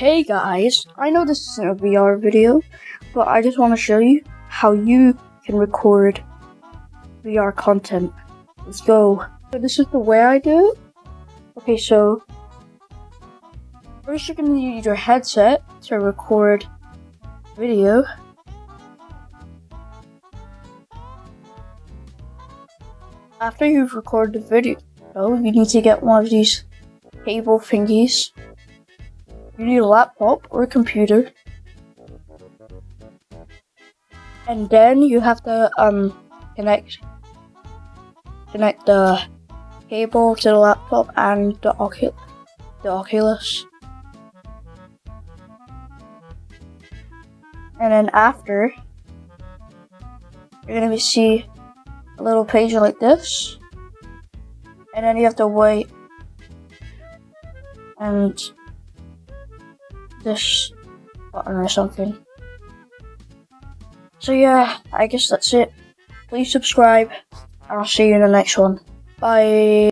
Hey guys, I know this isn't a VR video, but I just want to show you how you can record VR content. Let's go. So this is the way I do it. Okay, so first you're going to need your headset to record video. After you've recorded the video, you need to get one of these cable thingies. You need a laptop or a computer. And then you have to connect the cable to the laptop and the Oculus. And then after, you're gonna see a little page like this. And then you have to wait and this button or something. So yeah, I guess that's it. Please subscribe, and I'll see you in the next one. Bye.